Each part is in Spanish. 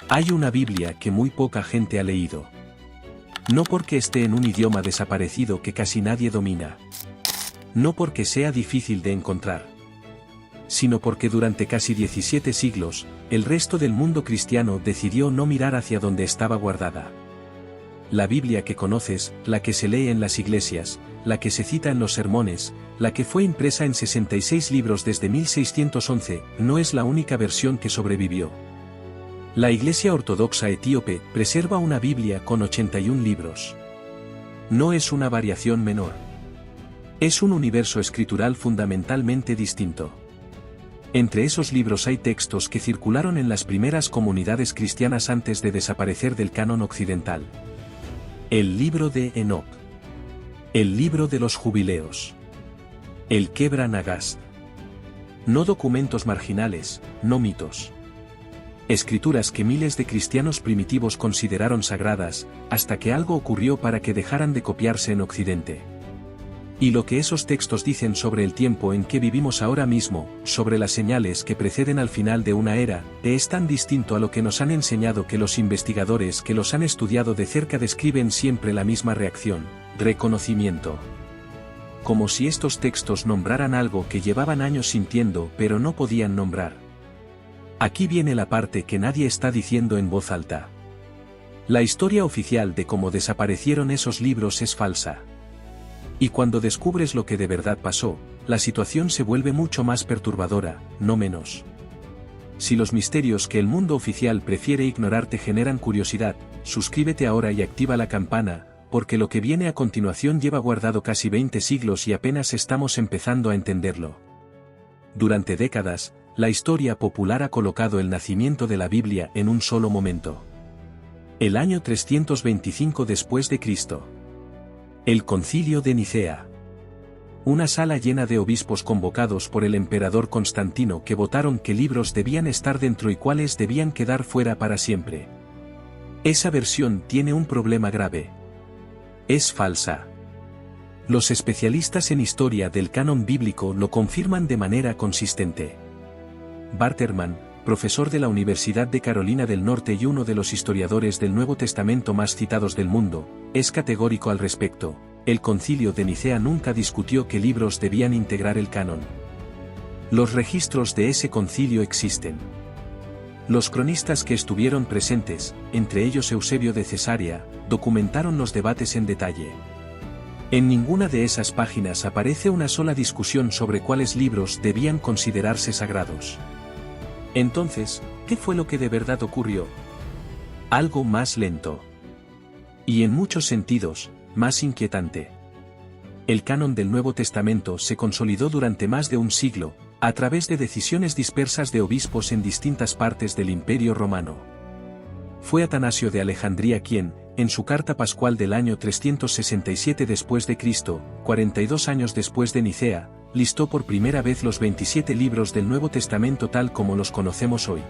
Hay una Biblia que muy poca gente ha leído. No porque esté en un idioma desaparecido que casi nadie domina. No porque sea difícil de encontrar. Sino porque durante casi 17 siglos, el resto del mundo cristiano decidió no mirar hacia donde estaba guardada. La Biblia que conoces, la que se lee en las iglesias, la que se cita en los sermones, la que fue impresa en 66 libros desde 1611, no es la única versión que sobrevivió. La Iglesia Ortodoxa Etíope preserva una Biblia con 81 libros. No es una variación menor. Es un universo escritural fundamentalmente distinto. Entre esos libros hay textos que circularon en las primeras comunidades cristianas antes de desaparecer del canon occidental. El libro de Enoc. El libro de los jubileos. El Kebra Nagast. No documentos marginales, no mitos. Escrituras que miles de cristianos primitivos consideraron sagradas, hasta que algo ocurrió para que dejaran de copiarse en Occidente. Y lo que esos textos dicen sobre el tiempo en que vivimos ahora mismo, sobre las señales que preceden al final de una era, es tan distinto a lo que nos han enseñado que los investigadores que los han estudiado de cerca describen siempre la misma reacción: reconocimiento. Como si estos textos nombraran algo que llevaban años sintiendo pero no podían nombrar. Aquí viene la parte que nadie está diciendo en voz alta. La historia oficial de cómo desaparecieron esos libros es falsa. Y cuando descubres lo que de verdad pasó, la situación se vuelve mucho más perturbadora, no menos. Si los misterios que el mundo oficial prefiere ignorar te generan curiosidad, suscríbete ahora y activa la campana, porque lo que viene a continuación lleva guardado casi 20 siglos y apenas estamos empezando a entenderlo. Durante décadas, la historia popular ha colocado el nacimiento de la Biblia en un solo momento. El año 325 después de Cristo. El Concilio de Nicea. Una sala llena de obispos convocados por el emperador Constantino que votaron qué libros debían estar dentro y cuáles debían quedar fuera para siempre. Esa versión tiene un problema grave. Es falsa. Los especialistas en historia del canon bíblico lo confirman de manera consistente. Barterman, profesor de la Universidad de Carolina del Norte y uno de los historiadores del Nuevo Testamento más citados del mundo, es categórico al respecto: el Concilio de Nicea nunca discutió qué libros debían integrar el canon. Los registros de ese concilio existen. Los cronistas que estuvieron presentes, entre ellos Eusebio de Cesarea, documentaron los debates en detalle. En ninguna de esas páginas aparece una sola discusión sobre cuáles libros debían considerarse sagrados. Entonces, ¿qué fue lo que de verdad ocurrió? Algo más lento. Y en muchos sentidos, más inquietante. El canon del Nuevo Testamento se consolidó durante más de un siglo, a través de decisiones dispersas de obispos en distintas partes del Imperio Romano. Fue Atanasio de Alejandría quien, en su carta pascual del año 367 después de Cristo, 42 años después de Nicea, listó por primera vez los 27 libros del Nuevo Testamento tal como los conocemos hoy.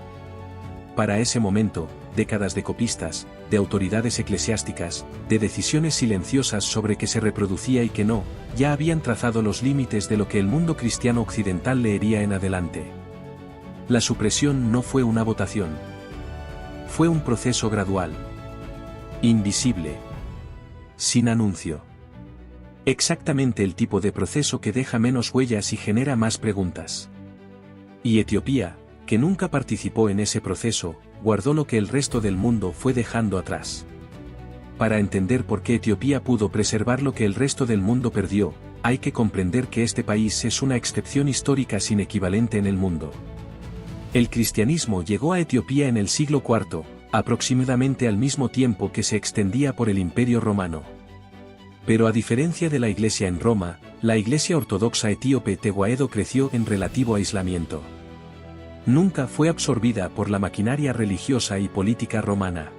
Para ese momento, décadas de copistas, de autoridades eclesiásticas, de decisiones silenciosas sobre qué se reproducía y qué no, ya habían trazado los límites de lo que el mundo cristiano occidental leería en adelante. La supresión no fue una votación. Fue un proceso gradual. Invisible. Sin anuncio. Exactamente el tipo de proceso que deja menos huellas y genera más preguntas. Y Etiopía, que nunca participó en ese proceso, guardó lo que el resto del mundo fue dejando atrás. Para entender por qué Etiopía pudo preservar lo que el resto del mundo perdió, hay que comprender que este país es una excepción histórica sin equivalente en el mundo. El cristianismo llegó a Etiopía en el siglo IV, aproximadamente al mismo tiempo que se extendía por el Imperio Romano. Pero a diferencia de la Iglesia en Roma, la Iglesia Ortodoxa Etíope Tewahedo creció en relativo aislamiento. Nunca fue absorbida por la maquinaria religiosa y política romana.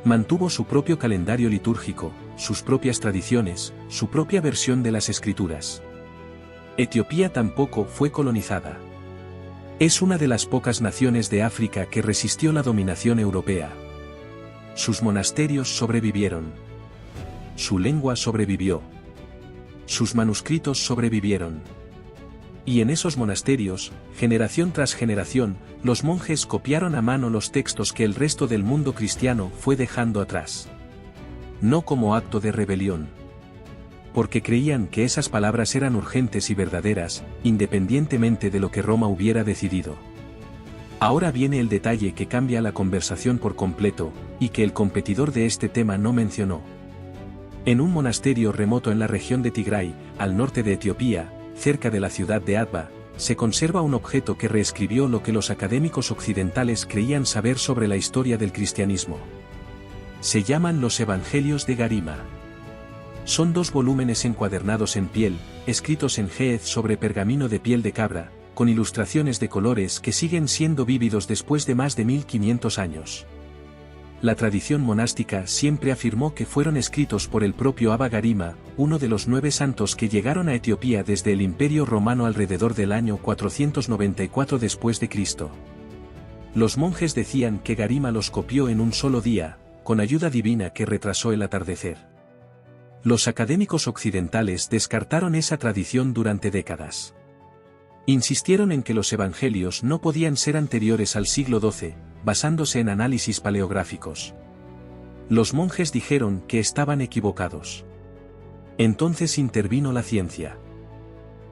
Mantuvo su propio calendario litúrgico, sus propias tradiciones, su propia versión de las Escrituras. Etiopía tampoco fue colonizada. Es una de las pocas naciones de África que resistió la dominación europea. Sus monasterios sobrevivieron. Su lengua sobrevivió. Sus manuscritos sobrevivieron. Y en esos monasterios, generación tras generación, los monjes copiaron a mano los textos que el resto del mundo cristiano fue dejando atrás. No como acto de rebelión. Porque creían que esas palabras eran urgentes y verdaderas, independientemente de lo que Roma hubiera decidido. Ahora viene el detalle que cambia la conversación por completo, y que el competidor de este tema no mencionó. En un monasterio remoto en la región de Tigray, al norte de Etiopía, cerca de la ciudad de Atba, se conserva un objeto que reescribió lo que los académicos occidentales creían saber sobre la historia del cristianismo. Se llaman los Evangelios de Garima. Son 2 volúmenes encuadernados en piel, escritos en ge'ez sobre pergamino de piel de cabra, con ilustraciones de colores que siguen siendo vívidos después de más de 1500 años. La tradición monástica siempre afirmó que fueron escritos por el propio Abba Garima, uno de los 9 santos que llegaron a Etiopía desde el Imperio Romano alrededor del año 494 después de Cristo. Los monjes decían que Garima los copió en un solo día, con ayuda divina que retrasó el atardecer. Los académicos occidentales descartaron esa tradición durante décadas. Insistieron en que los evangelios no podían ser anteriores al siglo XII, basándose en análisis paleográficos. Los monjes dijeron que estaban equivocados. Entonces intervino la ciencia.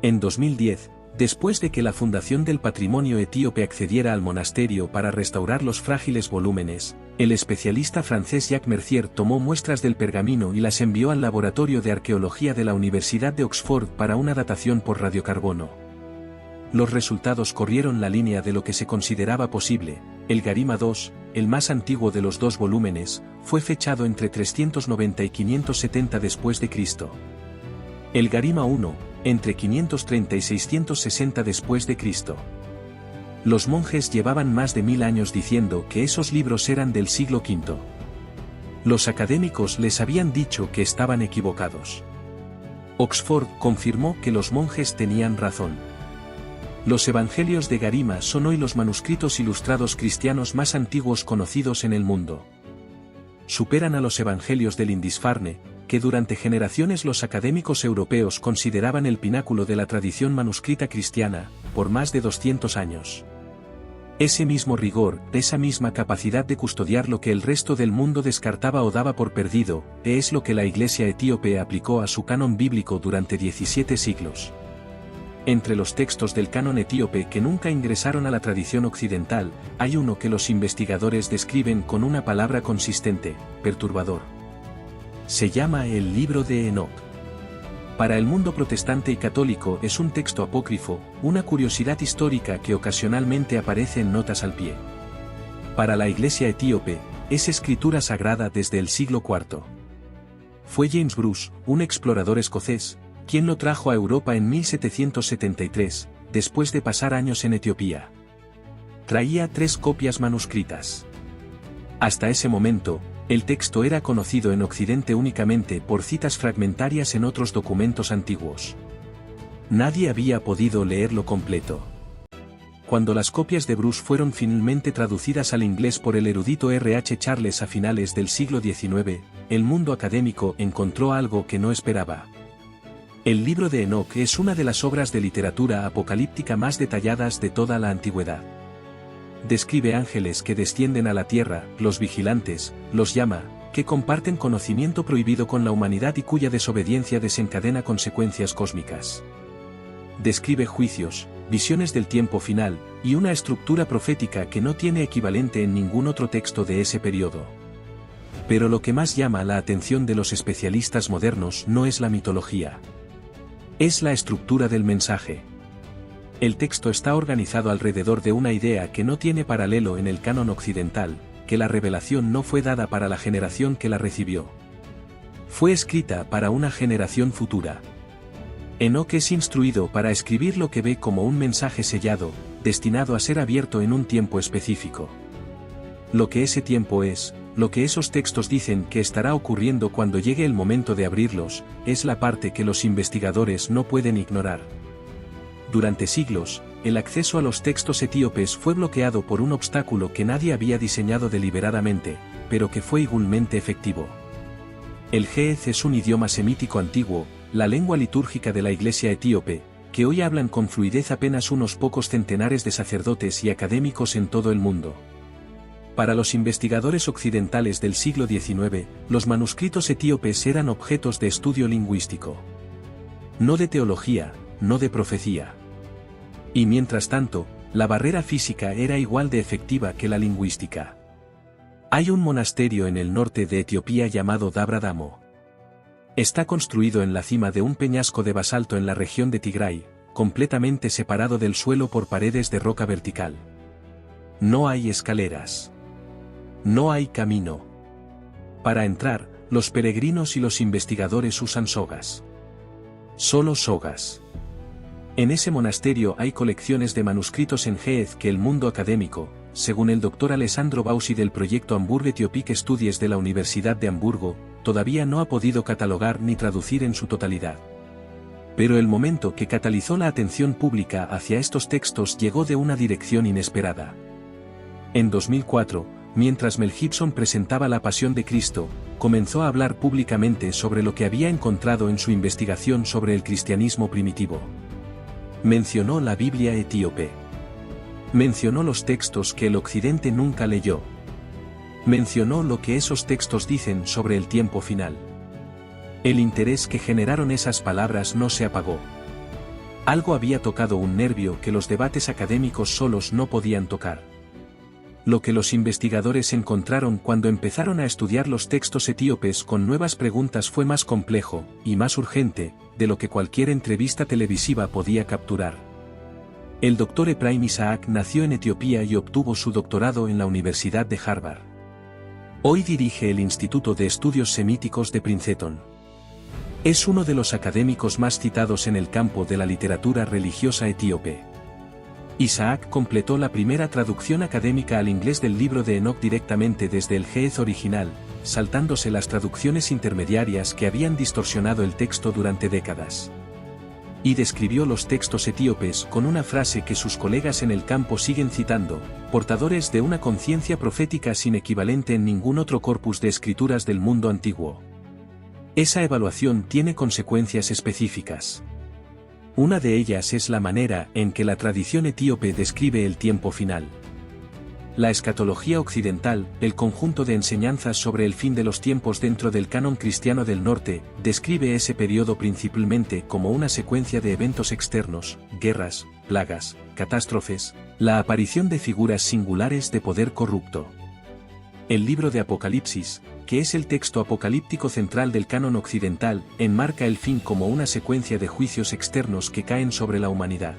En 2010, después de que la Fundación del Patrimonio Etíope accediera al monasterio para restaurar los frágiles volúmenes, el especialista francés Jacques Mercier tomó muestras del pergamino y las envió al Laboratorio de Arqueología de la Universidad de Oxford para una datación por radiocarbono. Los resultados corrieron la línea de lo que se consideraba posible. El Garima II, el más antiguo de los 2 volúmenes, fue fechado entre 390 y 570 después de Cristo. El Garima I, entre 530 y 660 después de Cristo. Los monjes llevaban más de 1000 años diciendo que esos libros eran del siglo V. Los académicos les habían dicho que estaban equivocados. Oxford confirmó que los monjes tenían razón. Los Evangelios de Garima son hoy los manuscritos ilustrados cristianos más antiguos conocidos en el mundo. Superan a los Evangelios del Lindisfarne, que durante generaciones los académicos europeos consideraban el pináculo de la tradición manuscrita cristiana, por más de 200 años. Ese mismo rigor, esa misma capacidad de custodiar lo que el resto del mundo descartaba o daba por perdido, es lo que la Iglesia etíope aplicó a su canon bíblico durante 17 siglos. Entre los textos del canon etíope que nunca ingresaron a la tradición occidental, hay uno que los investigadores describen con una palabra consistente: perturbador. Se llama el Libro de Enoc. Para el mundo protestante y católico es un texto apócrifo, una curiosidad histórica que ocasionalmente aparece en notas al pie. Para la Iglesia etíope, es escritura sagrada desde el siglo IV. Fue James Bruce, un explorador escocés, quien lo trajo a Europa en 1773, después de pasar años en Etiopía. Traía 3 copias manuscritas. Hasta ese momento, el texto era conocido en Occidente únicamente por citas fragmentarias en otros documentos antiguos. Nadie había podido leerlo completo. Cuando las copias de Bruce fueron finalmente traducidas al inglés por el erudito R.H. Charles a finales del siglo XIX, el mundo académico encontró algo que no esperaba. El Libro de Enoc es una de las obras de literatura apocalíptica más detalladas de toda la antigüedad. Describe ángeles que descienden a la tierra, los vigilantes, los llama, que comparten conocimiento prohibido con la humanidad y cuya desobediencia desencadena consecuencias cósmicas. Describe juicios, visiones del tiempo final, y una estructura profética que no tiene equivalente en ningún otro texto de ese periodo. Pero lo que más llama la atención de los especialistas modernos no es la mitología. Es la estructura del mensaje. El texto está organizado alrededor de una idea que no tiene paralelo en el canon occidental, que la revelación no fue dada para la generación que la recibió. Fue escrita para una generación futura. Enoc es instruido para escribir lo que ve como un mensaje sellado, destinado a ser abierto en un tiempo específico. Lo que ese tiempo es, lo que esos textos dicen que estará ocurriendo cuando llegue el momento de abrirlos, es la parte que los investigadores no pueden ignorar. Durante siglos, el acceso a los textos etíopes fue bloqueado por un obstáculo que nadie había diseñado deliberadamente, pero que fue igualmente efectivo. El ge'ez es un idioma semítico antiguo, la lengua litúrgica de la Iglesia etíope, que hoy hablan con fluidez apenas unos pocos centenares de sacerdotes y académicos en todo el mundo. Para los investigadores occidentales del siglo XIX, los manuscritos etíopes eran objetos de estudio lingüístico. No de teología, no de profecía. Y mientras tanto, la barrera física era igual de efectiva que la lingüística. Hay un monasterio en el norte de Etiopía llamado Dabra Damo. Está construido en la cima de un peñasco de basalto en la región de Tigray, completamente separado del suelo por paredes de roca vertical. No hay escaleras. No hay camino. Para entrar, los peregrinos y los investigadores usan sogas. Solo sogas. En ese monasterio hay colecciones de manuscritos en ge'ez que el mundo académico, según el Dr. Alessandro Bausi del proyecto Hamburg Ethiopic Studies de la Universidad de Hamburgo, todavía no ha podido catalogar ni traducir en su totalidad. Pero el momento que catalizó la atención pública hacia estos textos llegó de una dirección inesperada. En 2004, mientras Mel Gibson presentaba La Pasión de Cristo, comenzó a hablar públicamente sobre lo que había encontrado en su investigación sobre el cristianismo primitivo. Mencionó la Biblia etíope. Mencionó los textos que el Occidente nunca leyó. Mencionó lo que esos textos dicen sobre el tiempo final. El interés que generaron esas palabras no se apagó. Algo había tocado un nervio que los debates académicos solos no podían tocar. Lo que los investigadores encontraron cuando empezaron a estudiar los textos etíopes con nuevas preguntas fue más complejo, y más urgente, de lo que cualquier entrevista televisiva podía capturar. El Dr. Ephraim Isaac nació en Etiopía y obtuvo su doctorado en la Universidad de Harvard. Hoy dirige el Instituto de Estudios Semíticos de Princeton. Es uno de los académicos más citados en el campo de la literatura religiosa etíope. Isaac completó la primera traducción académica al inglés del libro de Enoch directamente desde el ge'ez original, saltándose las traducciones intermediarias que habían distorsionado el texto durante décadas. Y describió los textos etíopes con una frase que sus colegas en el campo siguen citando, portadores de una conciencia profética sin equivalente en ningún otro corpus de escrituras del mundo antiguo. Esa evaluación tiene consecuencias específicas. Una de ellas es la manera en que la tradición etíope describe el tiempo final. La escatología occidental, el conjunto de enseñanzas sobre el fin de los tiempos dentro del canon cristiano del norte, describe ese periodo principalmente como una secuencia de eventos externos, guerras, plagas, catástrofes, la aparición de figuras singulares de poder corrupto. El libro de Apocalipsis, que es el texto apocalíptico central del canon occidental, enmarca el fin como una secuencia de juicios externos que caen sobre la humanidad.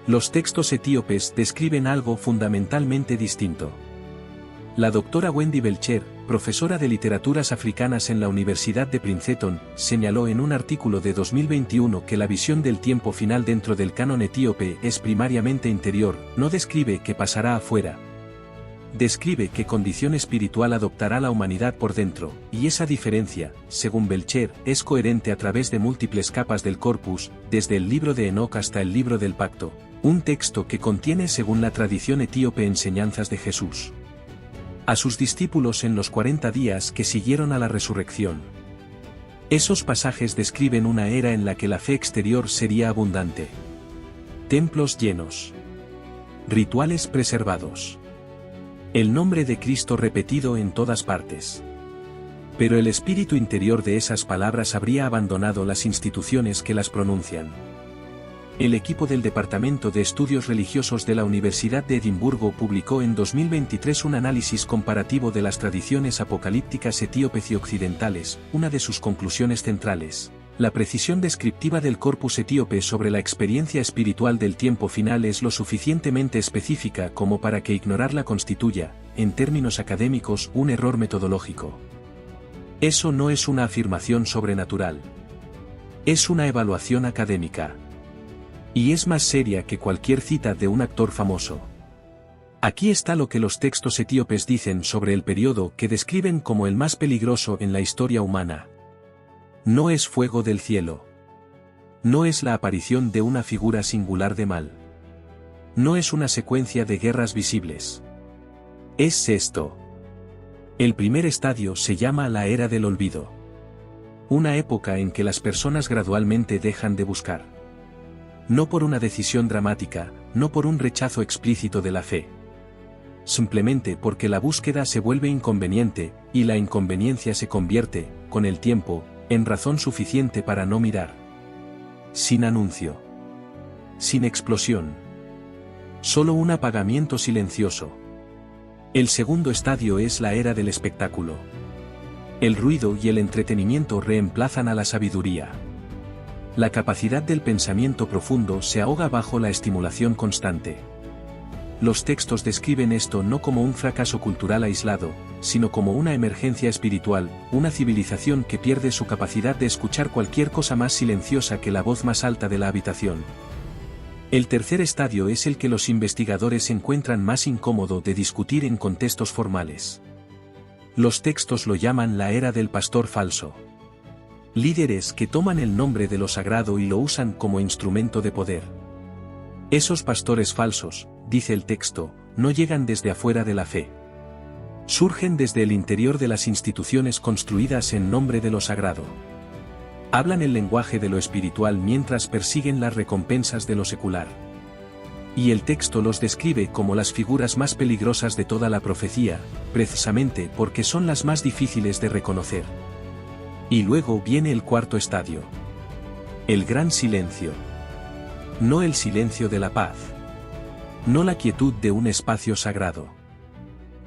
Los textos etíopes describen algo fundamentalmente distinto. La doctora Wendy Belcher, profesora de literaturas africanas en la Universidad de Princeton, señaló en un artículo de 2021 que la visión del tiempo final dentro del canon etíope es primariamente interior, no describe qué pasará afuera. Describe qué condición espiritual adoptará la humanidad por dentro, y esa diferencia, según Belcher, es coherente a través de múltiples capas del corpus, desde el libro de Enoch hasta el libro del pacto, un texto que contiene según la tradición etíope enseñanzas de Jesús a sus discípulos en los 40 días que siguieron a la resurrección. Esos pasajes describen una era en la que la fe exterior sería abundante. Templos llenos. Rituales preservados. El nombre de Cristo repetido en todas partes. Pero el espíritu interior de esas palabras habría abandonado las instituciones que las pronuncian. El equipo del Departamento de Estudios Religiosos de la Universidad de Edimburgo publicó en 2023 un análisis comparativo de las tradiciones apocalípticas etíopes y occidentales. Una de sus conclusiones centrales, la precisión descriptiva del corpus etíope sobre la experiencia espiritual del tiempo final es lo suficientemente específica como para que ignorarla constituya, en términos académicos, un error metodológico. Eso no es una afirmación sobrenatural. Es una evaluación académica. Y es más seria que cualquier cita de un actor famoso. Aquí está lo que los textos etíopes dicen sobre el periodo que describen como el más peligroso en la historia humana. No es fuego del cielo. No es la aparición de una figura singular de mal. No es una secuencia de guerras visibles. Es esto. El primer estadio se llama la era del olvido. Una época en que las personas gradualmente dejan de buscar. No por una decisión dramática, no por un rechazo explícito de la fe. Simplemente porque la búsqueda se vuelve inconveniente, y la inconveniencia se convierte, con el tiempo, en razón suficiente para no mirar. Sin anuncio. Sin explosión. Solo un apagamiento silencioso. El segundo estadio es la era del espectáculo. El ruido y el entretenimiento reemplazan a la sabiduría. La capacidad del pensamiento profundo se ahoga bajo la estimulación constante. Los textos describen esto no como un fracaso cultural aislado, sino como una emergencia espiritual, una civilización que pierde su capacidad de escuchar cualquier cosa más silenciosa que la voz más alta de la habitación. El tercer estadio es el que los investigadores encuentran más incómodo de discutir en contextos formales. Los textos lo llaman la era del pastor falso. Líderes que toman el nombre de lo sagrado y lo usan como instrumento de poder. Esos pastores falsos, dice el texto, no llegan desde afuera de la fe. Surgen desde el interior de las instituciones construidas en nombre de lo sagrado. Hablan el lenguaje de lo espiritual mientras persiguen las recompensas de lo secular. Y el texto los describe como las figuras más peligrosas de toda la profecía, precisamente porque son las más difíciles de reconocer. Y luego viene el cuarto estadio. El gran silencio. No el silencio de la paz. No la quietud de un espacio sagrado.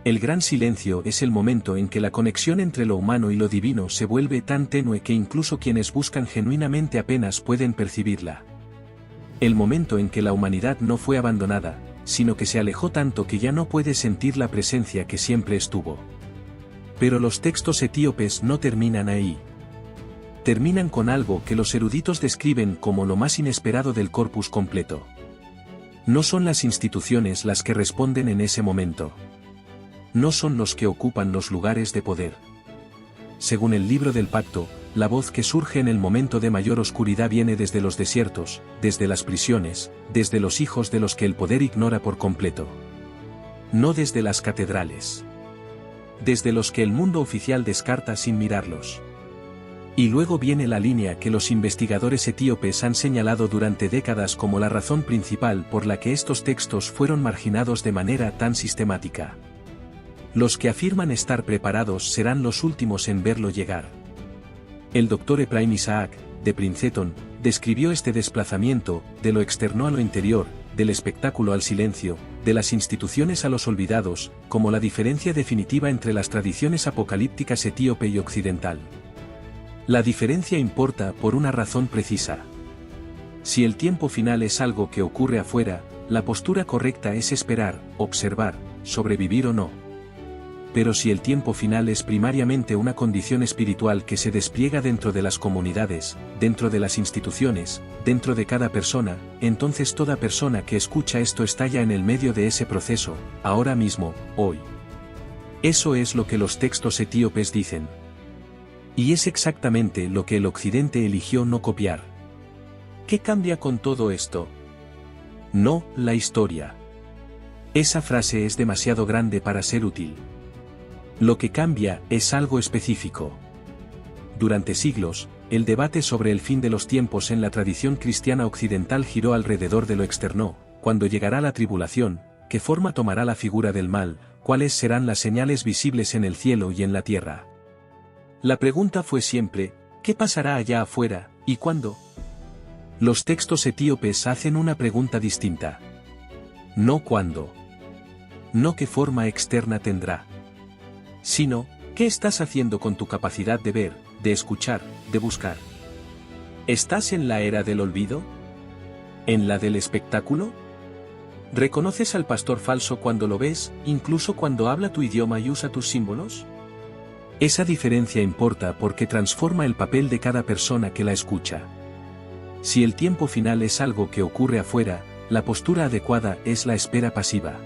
El gran silencio es el momento en que la conexión entre lo humano y lo divino se vuelve tan tenue que incluso quienes buscan genuinamente apenas pueden percibirla. El momento en que la humanidad no fue abandonada, sino que se alejó tanto que ya no puede sentir la presencia que siempre estuvo. Pero los textos etíopes no terminan ahí. Terminan con algo que los eruditos describen como lo más inesperado del corpus completo. No son las instituciones las que responden en ese momento. No son los que ocupan los lugares de poder. Según el libro del pacto, la voz que surge en el momento de mayor oscuridad viene desde los desiertos, desde las prisiones, desde los hijos de los que el poder ignora por completo. No desde las catedrales. Desde los que el mundo oficial descarta sin mirarlos. Y luego viene la línea que los investigadores etíopes han señalado durante décadas como la razón principal por la que estos textos fueron marginados de manera tan sistemática. Los que afirman estar preparados serán los últimos en verlo llegar. El Dr. Ephraim Isaac, de Princeton, describió este desplazamiento, de lo externo a lo interior, del espectáculo al silencio, de las instituciones a los olvidados, como la diferencia definitiva entre las tradiciones apocalípticas etíope y occidental. La diferencia importa por una razón precisa. Si el tiempo final es algo que ocurre afuera, la postura correcta es esperar, observar, sobrevivir o no. Pero si el tiempo final es primariamente una condición espiritual que se despliega dentro de las comunidades, dentro de las instituciones, dentro de cada persona, entonces toda persona que escucha esto está ya en el medio de ese proceso, ahora mismo, hoy. Eso es lo que los textos etíopes dicen. Y es exactamente lo que el Occidente eligió no copiar. ¿Qué cambia con todo esto? No, la historia. Esa frase es demasiado grande para ser útil. Lo que cambia es algo específico. Durante siglos, el debate sobre el fin de los tiempos en la tradición cristiana occidental giró alrededor de lo externo, cuando llegará la tribulación, qué forma tomará la figura del mal, cuáles serán las señales visibles en el cielo y en la tierra. La pregunta fue siempre, ¿qué pasará allá afuera, y cuándo? Los textos etíopes hacen una pregunta distinta. No cuándo. No qué forma externa tendrá. Sino, ¿qué estás haciendo con tu capacidad de ver, de escuchar, de buscar? ¿Estás en la era del olvido? ¿En la del espectáculo? ¿Reconoces al pastor falso cuando lo ves, incluso cuando habla tu idioma y usa tus símbolos? Esa diferencia importa porque transforma el papel de cada persona que la escucha. Si el tiempo final es algo que ocurre afuera, la postura adecuada es la espera pasiva.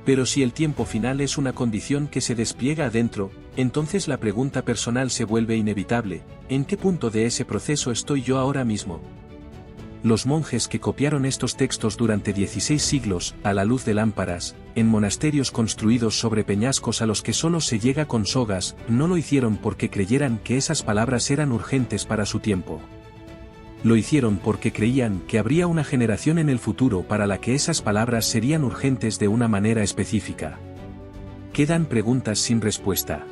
Pero si el tiempo final es una condición que se despliega adentro, entonces la pregunta personal se vuelve inevitable, ¿en qué punto de ese proceso estoy yo ahora mismo? Los monjes que copiaron estos textos durante 16 siglos, a la luz de lámparas, en monasterios construidos sobre peñascos a los que solo se llega con sogas, no lo hicieron porque creyeran que esas palabras eran urgentes para su tiempo. Lo hicieron porque creían que habría una generación en el futuro para la que esas palabras serían urgentes de una manera específica. Quedan preguntas sin respuesta.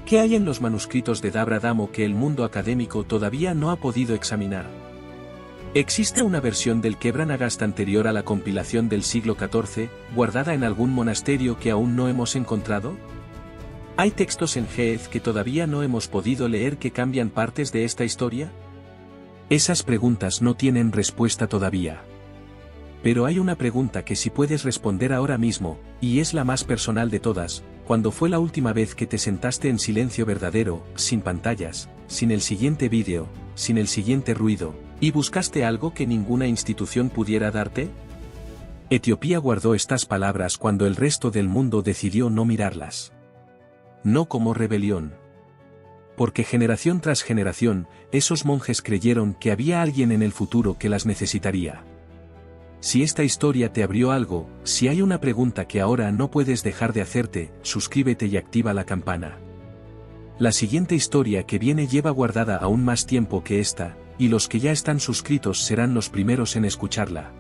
¿Qué hay en los manuscritos de Dabra Damo que el mundo académico todavía no ha podido examinar? ¿Existe una versión del Kebra Nagast anterior a la compilación del siglo XIV, guardada en algún monasterio que aún no hemos encontrado? ¿Hay textos en Ge'ez que todavía no hemos podido leer que cambian partes de esta historia? Esas preguntas no tienen respuesta todavía. Pero hay una pregunta que sí puedes responder ahora mismo, y es la más personal de todas: ¿cuándo fue la última vez que te sentaste en silencio verdadero, sin pantallas, sin el siguiente vídeo, sin el siguiente ruido, y buscaste algo que ninguna institución pudiera darte? Etiopía guardó estas palabras cuando el resto del mundo decidió no mirarlas. No como rebelión. Porque generación tras generación, esos monjes creyeron que había alguien en el futuro que las necesitaría. Si esta historia te abrió algo, si hay una pregunta que ahora no puedes dejar de hacerte, suscríbete y activa la campana. La siguiente historia que viene lleva guardada aún más tiempo que esta, y los que ya están suscritos serán los primeros en escucharla.